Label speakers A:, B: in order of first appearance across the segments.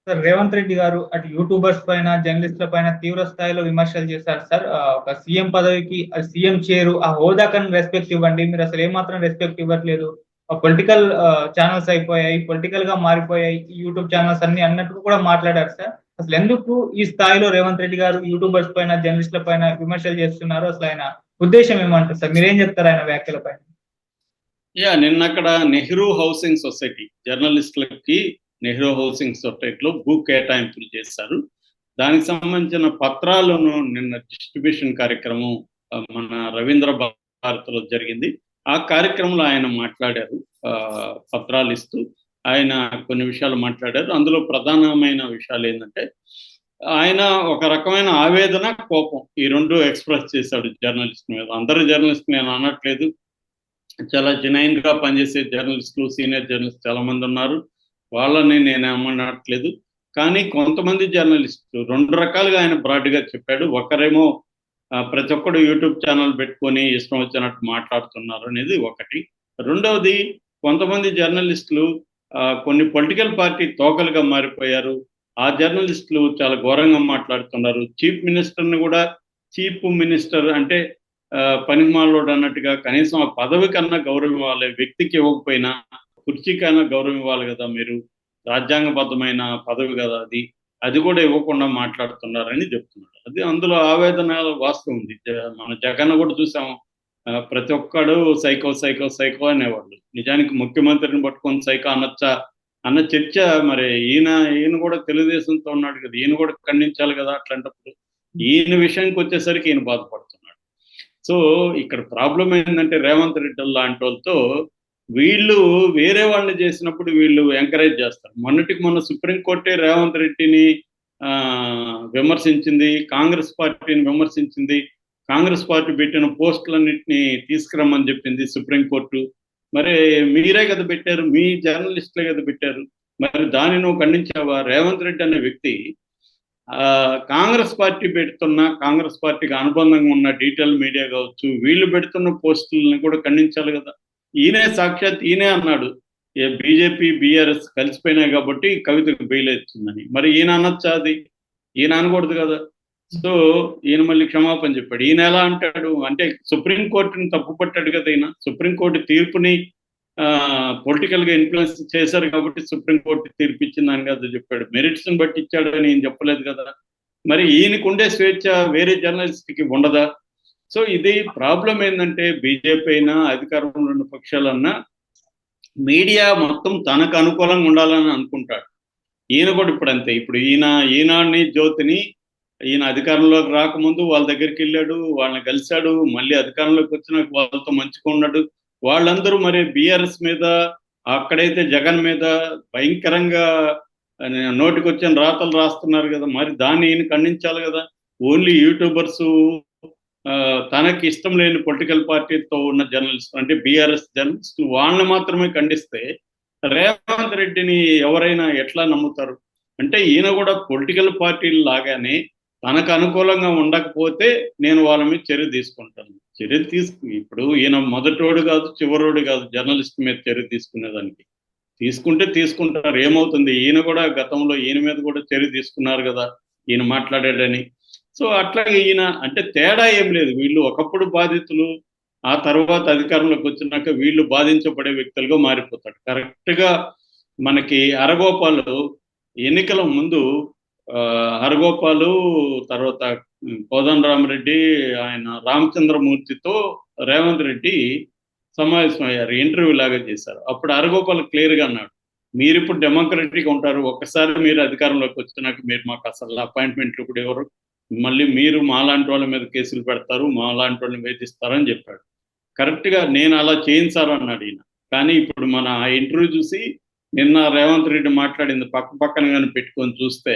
A: Sir Revanth Reddy గారు అటు YouTubers పైన, జర్నలిస్ట్‌ల పైన తీవ్ర స్థాయిలో విమర్శలు చేశారు సార్. ఒక సీఎం పదవికి సీఎం చైరు ఆ హోదాకని రెస్పెక్ట్ ఇవ్వండి. మీరసలు ఏమాత్రం రెస్పెక్ట్ ఇవ్వట్లేదు. పొలిటికల్ ఛానెల్స్ అయిపోయాయి. పొలిటికల్‌గా మారిపోయాయి. ఈ యూట్యూబ్ ఛానెల్స్ అన్నీ అన్నట్టు కూడా మాట్లాడారు సార్. అసలెందుకు ఈ స్థాయిలో రేవంత్ రెడ్డి గారు యూట్యూబర్స్ పైన, జర్నలిస్ట్‌ల పైన విమర్శలు చేస్తున్నారు? అసలు ఆయన ఉద్దేశ్యం ఏమంటారు సార్? మీరేం చెప్తారు ఆయన వ్యాఖ్యల పైన?
B: నిన్నక్కడ నెహ్రూ హౌసింగ్ సొసైటీ జర్నలిస్టులకి నెహ్రూ హౌసింగ్ సొసైటీలో భూ కేటాయింపులు చేశారు. దానికి సంబంధించిన పత్రాలను నిన్న డిస్ట్రిబ్యూషన్ కార్యక్రమం మన రవీంద్ర భారతిలో జరిగింది. ఆ కార్యక్రమంలో ఆయన మాట్లాడారు. పత్రాలు ఇస్తూ ఆయన కొన్ని విషయాలు మాట్లాడారు. అందులో ప్రధానమైన విషయాలు ఏంటంటే ఆయన ఒక రకమైన ఆవేదన, కోపం ఈ రెండు ఎక్స్ప్రెస్ చేశాడు జర్నలిస్ట్ మీద. అందరు జర్నలిస్ట్ నేను అనట్లేదు, చాలా జెన్యూన్ గా పనిచేసే జర్నలిస్టులు, సీనియర్ జర్నలిస్ట్ చాలా మంది ఉన్నారు, వాళ్ళని నేను ఏమనట్లేదు. కానీ కొంతమంది జర్నలిస్టులు రెండు రకాలుగా ఆయన బ్రాడ్గా చెప్పాడు. ఒకరేమో ప్రతి ఒక్కడు యూట్యూబ్ ఛానల్ పెట్టుకొని ఇష్టం వచ్చినట్టు మాట్లాడుతున్నారు అనేది ఒకటి. రెండవది, కొంతమంది జర్నలిస్టులు కొన్ని పొలిటికల్ పార్టీ తోకలుగా మారిపోయారు. ఆ జర్నలిస్టులు చాలా ఘోరంగా మాట్లాడుతున్నారు. చీఫ్ మినిస్టర్ని కూడా చీఫ్ మినిస్టర్ అంటే పనిమాలోడు అన్నట్టుగా కనీసం ఆ పదవి కన్నా గౌరవం ఇవ్వాలి, వ్యక్తికి ఇవ్వకపోయినా కుర్చీకైనా గౌరవం ఇవ్వాలి కదా, మీరు రాజ్యాంగబద్ధమైన పదవి కదా అది, అది కూడా ఇవ్వకుండా మాట్లాడుతున్నారని చెప్తున్నాడు. అది అందులో ఆవేదన వాస్తవం ఉంది. మన జగన్ కూడా చూసాము, ప్రతి ఒక్కడు సైకో సైకో సైకో అనేవాళ్ళు. నిజానికి ముఖ్యమంత్రిని పట్టుకొని సైకో అనొచ్చా అన్న చర్చ మరి ఈయన కూడా తెలుగుదేశంతో ఉన్నాడు కదా, ఈయన కూడా ఖండించాలి కదా. అట్లాంటప్పుడు ఈయన విషయానికి వచ్చేసరికి ఈయన బాధపడుతున్నాడు. సో ఇక్కడ ప్రాబ్లం ఏంటంటే రేవంత్ రెడ్డి లాంటి వాళ్ళతో వీళ్ళు వేరే వాళ్ళని చేసినప్పుడు వీళ్ళు ఎంకరేజ్ చేస్తారు. మొన్నటికి మొన్న సుప్రీంకోర్టే రేవంత్ రెడ్డిని విమర్శించింది, కాంగ్రెస్ పార్టీని విమర్శించింది, కాంగ్రెస్ పార్టీ పెట్టిన పోస్టులన్నింటినీ తీసుకురమ్మని చెప్పింది సుప్రీంకోర్టు. మరి మీరే కదా పెట్టారు, మీ జర్నలిస్టులే కదా పెట్టారు, మరి దాన్ని నువ్వు ఖండించావా? రేవంత్ రెడ్డి అనే వ్యక్తి కాంగ్రెస్ పార్టీ పెడుతున్న, కాంగ్రెస్ పార్టీకి అనుబంధంగా ఉన్న డీటెయిల్ మీడియా కావచ్చు, వీళ్ళు పెడుతున్న పోస్టులను కూడా ఖండించాలి కదా. ఈయనే సాక్షాత్ ఈయనే అన్నాడు, బీజేపీ బీఆర్ఎస్ కలిసిపోయినాయి కాబట్టి కవితకు బెయిల్ వచ్చిందని. మరి ఈయన అనొచ్చా? అది ఈయన అనకూడదు కదా. సో ఈయన మళ్ళీ క్షమాపణ చెప్పాడు. ఈయన ఎలా అంటాడు అంటే సుప్రీంకోర్టుని తప్పుపట్టాడు కదా. ఈయన సుప్రీంకోర్టు తీర్పుని పొలిటికల్గా ఇన్ఫ్లుయెన్స్ చేశారు కాబట్టి సుప్రీంకోర్టు తీర్పు ఇచ్చిందని కదా చెప్పాడు. మెరిట్స్ని బట్టి ఇచ్చాడని ఈయన చెప్పలేదు కదా. మరి ఈయనకు ఉండే స్వేచ్ఛ వేరే జర్నలిస్ట్కి ఉండదా? సో ఇది ప్రాబ్లం ఏంటంటే బీజేపీ అయినా అధికారంలో ఉన్న పక్షాలన్నా మీడియా మొత్తం తనకు అనుకూలంగా ఉండాలని అనుకుంటాడు. ఈయన కూడా ఇప్పుడు అంతే. ఇప్పుడు ఈనాడిని జ్యోతిని ఈయన అధికారంలోకి రాకముందు వాళ్ళ దగ్గరికి వెళ్ళాడు, వాళ్ళని కలిశాడు, మళ్ళీ అధికారంలోకి వచ్చినాక వాళ్ళతో మంచిగా ఉన్నాడు. వాళ్ళందరూ మరి బీఆర్ఎస్ మీద, అక్కడైతే జగన్ మీద భయంకరంగా నోటికి వచ్చిన రాతలు రాస్తున్నారు కదా. మరి దాన్ని ఈయన ఖండించాలి కదా. ఓన్లీ యూట్యూబర్స్, తనకి ఇష్టం లేని పొలిటికల్ పార్టీతో ఉన్న జర్నలిస్ట్ అంటే బీఆర్ఎస్ జర్నలిస్ట్, వాళ్ళని మాత్రమే ఖండిస్తే రేవంత్ రెడ్డిని ఎవరైనా ఎట్లా నమ్ముతారు? అంటే ఈయన కూడా పొలిటికల్ పార్టీలు లాగానే తనకు అనుకూలంగా ఉండకపోతే నేను వాళ్ళ మీద చర్య తీసుకుంటాను. ఇప్పుడు ఈయన మొదటోడు కాదు, చివరోడు కాదు జర్నలిస్ట్ మీద చర్య తీసుకునేదానికి. తీసుకుంటారు, ఏమవుతుంది? ఈయన కూడా గతంలో ఈయన మీద కూడా చర్య తీసుకున్నారు కదా, ఈయన మాట్లాడాడని. సో అట్లాగే ఈయన అంటే తేడా ఏం లేదు. వీళ్ళు ఒకప్పుడు బాధితులు, ఆ తర్వాత అధికారంలోకి వచ్చినాక వీళ్ళు బాధించబడే వ్యక్తులుగా మారిపోతాడు. కరెక్ట్గా మనకి హరగోపాలు ఎన్నికల ముందు హరగోపాలు, తర్వాత కోదండరామరెడ్డి, ఆయన రామచంద్రమూర్తితో రేవంత్ రెడ్డి సమావేశమయ్యారు, ఇంటర్వ్యూ లాగా చేశారు. అప్పుడు హరగోపాల్ క్లియర్గా అన్నాడు, మీరు ఇప్పుడు డెమోక్రటిక్గా ఉంటారు, ఒక్కసారి మీరు అధికారంలోకి వచ్చినాక మీరు మాకు అసలు అపాయింట్మెంట్లు కూడా ఎవరు, మళ్ళీ మీరు మాలాంటి వాళ్ళ మీద కేసులు పెడతారు, మాలాంటి వాళ్ళని వేధిస్తారని చెప్పాడు. కరెక్ట్గా నేను అలా చేయించారు అన్నాడు ఈయన. కానీ ఇప్పుడు మన ఆ ఇంటర్వ్యూ చూసి నిన్న రేవంత్ రెడ్డి మాట్లాడింది పక్కన కానీ పెట్టుకొని చూస్తే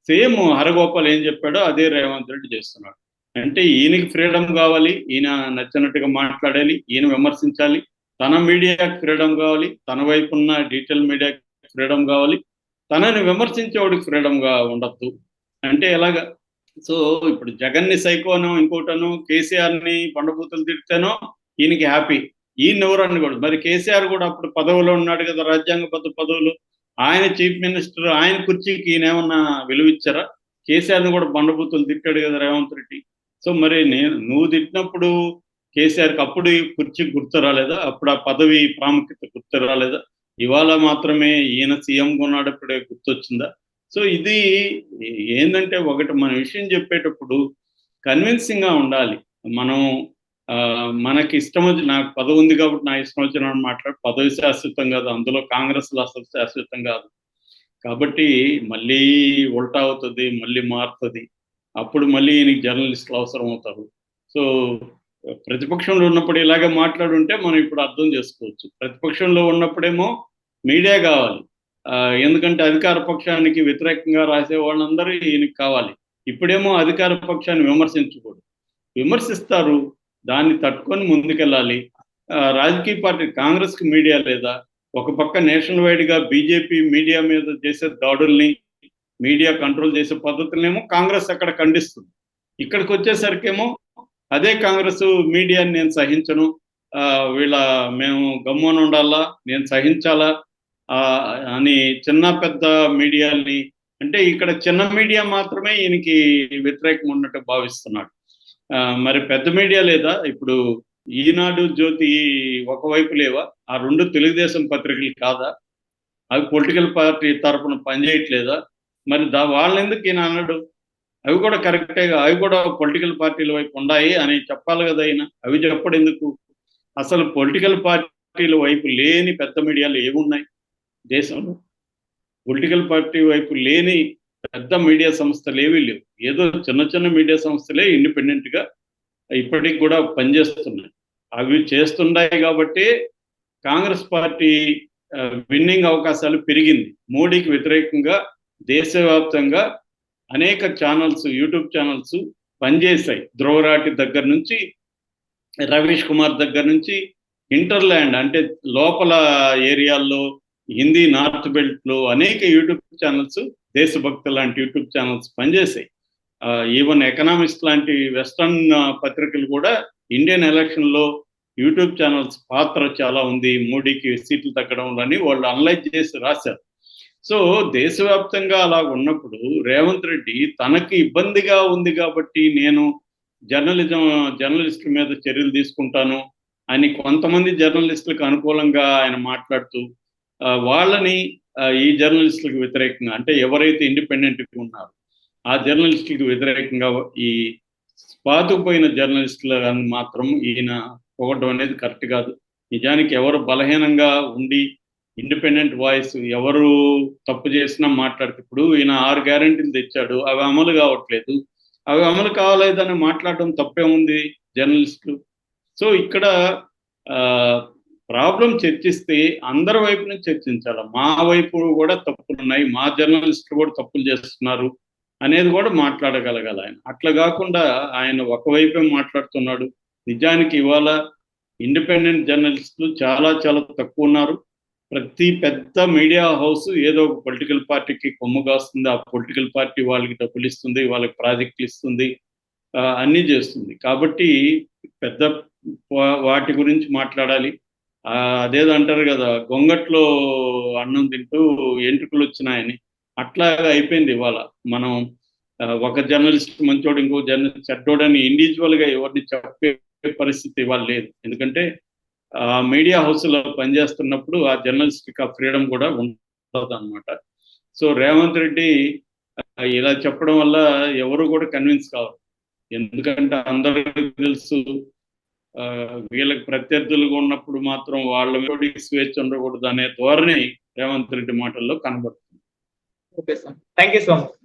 B: సేమ్ హరగోపాల్ ఏం చెప్పాడో అదే రేవంత్ రెడ్డి చేస్తున్నాడు. అంటే ఈయనకి ఫ్రీడమ్ కావాలి, ఈయన నచ్చినట్టుగా మాట్లాడాలి, ఈయన విమర్శించాలి, తన మీడియాకి ఫ్రీడమ్ కావాలి, తన వైపు ఉన్న డీటెయిల్ మీడియాకి ఫ్రీడమ్ కావాలి, తనని విమర్శించేవాడికి ఫ్రీడమ్గా ఉండద్దు. అంటే ఎలాగా? సో ఇప్పుడు జగన్ని సైకోనో ఇంకోటనో, కేసీఆర్ని బండబూతులు తిడితేనో ఈయనకి హ్యాపీ, ఈయన ఎవరు అనకూడదు. మరి కేసీఆర్ కూడా అప్పుడు పదవిలో ఉన్నాడు కదా, రాజ్యాంగబద్ధ పదవులు, ఆయన చీఫ్ మినిస్టర్, ఆయన కుర్చీకి ఈయనేమన్నా విలువ ఇచ్చారా? కేసీఆర్ని కూడా బండబూతులు తిట్టాడు కదా రేవంత్ రెడ్డి. సో మరి నువ్వు తిట్టినప్పుడు కేసీఆర్కి అప్పుడు ఈ కుర్చీ గుర్తు రాలేదా? అప్పుడు ఆ పదవి ప్రాముఖ్యత గుర్తు రాలేదా? ఇవాళ మాత్రమే ఈయన సీఎంగా ఉన్నప్పుడే గుర్తొచ్చిందా? సో ఇది ఏంటంటే, ఒకటి మన విషయం చెప్పేటప్పుడు కన్విన్సింగ్ గా ఉండాలి. మనం మనకి ఇష్టం వచ్చి, నాకు పదవి ఉంది కాబట్టి నా ఇష్టం వచ్చిన మాట్లాడు, పదవి శాశ్వతం కాదు, అందులో కాంగ్రెస్లో అసలు శాశ్వతం కాదు. కాబట్టి మళ్ళీ ఉల్టా అవుతుంది, మళ్ళీ మారుతుంది. అప్పుడు మళ్ళీ ఈయనకి జర్నలిస్టులు అవసరం అవుతారు. సో ప్రతిపక్షంలో ఉన్నప్పుడు ఇలాగే మాట్లాడుంటే మనం ఇప్పుడు అర్థం చేసుకోవచ్చు. ప్రతిపక్షంలో ఉన్నప్పుడేమో మీడియా కావాలి, ఎందుకంటే అధికార పక్షానికి వ్యతిరేకంగా రాసే వాళ్ళందరూ ఈయనకి కావాలి. ఇప్పుడేమో అధికార పక్షాన్ని విమర్శించకూడదు, విమర్శిస్తారు, దాన్ని తట్టుకొని ముందుకెళ్ళాలి. రాజకీయ పార్టీ కాంగ్రెస్కి మీడియా లేదా? ఒక పక్క నేషనల్ వైడ్గా బీజేపీ మీడియా మీద చేసే దాడుల్ని, మీడియా కంట్రోల్ చేసే పద్ధతులనేమో కాంగ్రెస్ అక్కడ ఖండిస్తుంది. ఇక్కడికి వచ్చేసరికేమో అదే కాంగ్రెస్ మీడియాని నేను సహించను, మేము గమ్మున ఉండాలా, నేను సహించాలా అని చిన్న పెద్ద మీడియాని, అంటే ఇక్కడ చిన్న మీడియా మాత్రమే ఈయనకి వ్యతిరేకం ఉన్నట్టు భావిస్తున్నాడు. మరి పెద్ద మీడియా లేదా? ఇప్పుడు ఈనాడు, జ్యోతి ఒకవైపు లేవా? ఆ రెండు తెలుగుదేశం పత్రికలు కాదా? అవి పొలిటికల్ పార్టీ తరఫున పనిచేయట్లేదా? మరి వాళ్ళెందుకు ఈయన అన్నాడు? అవి కూడా కరెక్టేగా, అవి కూడా పొలిటికల్ పార్టీల వైపు ఉన్నాయి అని చెప్పాలి కదా ఆయన. అవి చెప్పడం ఎందుకు? అసలు పొలిటికల్ పార్టీల వైపు లేని పెద్ద మీడియాలు ఏమున్నాయి దేశంలో? పొలిటికల్ పార్టీ వైపు లేని పెద్ద మీడియా సంస్థలు ఏవీ లేవు. ఏదో చిన్న చిన్న మీడియా సంస్థలే ఇండిపెండెంట్గా ఇప్పటికి కూడా పనిచేస్తున్నాయి. అవి చేస్తున్నాయి కాబట్టి కాంగ్రెస్ పార్టీ విన్నింగ్ అవకాశాలు పెరిగింది. మోడీకి వ్యతిరేకంగా దేశవ్యాప్తంగా అనేక ఛానల్స్, యూట్యూబ్ ఛానల్స్ పనిచేశాయి. ధ్రువరాటి దగ్గర నుంచి, రవీష్ కుమార్ దగ్గర నుంచి, ఇంటర్లాండ్ అంటే లోపల ఏరియాల్లో హిందీ నార్త్ బెల్ట్లో అనేక యూట్యూబ్ ఛానల్స్, దేశభక్తి లాంటి యూట్యూబ్ ఛానల్స్ పనిచేశాయి. ఈవెన్ ఎకనామిక్స్ లాంటి వెస్టర్న్ పత్రికలు కూడా ఇండియన్ ఎలక్షన్లో యూట్యూబ్ ఛానల్స్ పాత్ర చాలా ఉంది, మోడీకి సీట్లు తగ్గడంలో అని వాళ్ళు అనలైజ్ చేసి రాశారు. సో దేశవ్యాప్తంగా అలా ఉన్నప్పుడు రేవంత్ రెడ్డి తనకి ఇబ్బందిగా ఉంది కాబట్టి నేను జర్నలిస్టుల మీద చర్యలు తీసుకుంటాను అని కొంతమంది జర్నలిస్టులకు అనుకూలంగా ఆయన మాట్లాడుతూ వాళ్ళని ఈ జర్నలిస్టులకు వ్యతిరేకంగా, అంటే ఎవరైతే ఇండిపెండెంట్గా ఉన్నారో ఆ జర్నలిస్టులకు వ్యతిరేకంగా ఈ పాతుకుపోయిన జర్నలిస్టులను మాత్రం ఈయన పొగడం అనేది కరెక్ట్ కాదు. నిజానికి ఎవరు బలహీనంగా ఉండి ఇండిపెండెంట్ వాయిస్, ఎవరు తప్పు చేసినా మాట్లాడితే, ఇప్పుడు ఈయన 6 గ్యారెంటీలు తెచ్చాడు, అవి అమలు కావట్లేదు, అవి అమలు కావలేదని మాట్లాడడం తప్పే ఉంది జర్నలిస్టులు. సో ఇక్కడ ప్రాబ్లం చర్చిస్తే అందరి వైపు నుంచి చర్చించాలి. మా వైపు కూడా తప్పులు ఉన్నాయి, మా జర్నలిస్టులు కూడా తప్పులు చేస్తున్నారు అనేది కూడా మాట్లాడగలగాలి ఆయన. అట్లా కాకుండా ఆయన ఒకవైపే మాట్లాడుతున్నాడు. నిజానికి ఇవాళ ఇండిపెండెంట్ జర్నలిస్టులు చాలా చాలా తక్కువ ఉన్నారు. ప్రతి పెద్ద మీడియా హౌస్ ఏదో ఒక పొలిటికల్ పార్టీకి కొమ్ము కాస్తుంది, ఆ పొలిటికల్ పార్టీ వాళ్ళకి డబ్బులు ఇస్తుంది, వాళ్ళకి ప్రాజెక్టులు ఇస్తుంది, అన్నీ చేస్తుంది. కాబట్టి పెద్ద వాటి గురించి మాట్లాడాలి. అదేదో అంటారు కదా, గొంగట్లో అన్నం తింటూ ఎంట్రుకలు వచ్చినాయని, అట్లాగా అయిపోయింది ఇవాళ. మనం ఒక జర్నలిస్ట్ మంచోడు, ఇంకో జర్నలిస్ట్ చెడ్డోడని ఇండివిజువల్గా ఎవరిని చెప్పే పరిస్థితి ఇవాళ లేదు. ఎందుకంటే మీడియా హౌస్లో పనిచేస్తున్నప్పుడు ఆ జర్నలిస్ట్కి ఆ ఫ్రీడమ్ కూడా ఉండదు అనమాట. సో రేవంత్ రెడ్డి ఇలా చెప్పడం వల్ల ఎవరు కూడా కన్విన్స్ కావాలి. ఎందుకంటే అందరికీ తెలుసు, వీళ్ళకి ప్రత్యర్థులుగా ఉన్నప్పుడు మాత్రం వాళ్ళ స్వేచ్ఛ ఉండకూడదు అనే ధోరణి రేవంత్ రెడ్డి మాటల్లో కనబడుతుంది.
A: Okay sir, thank you so much.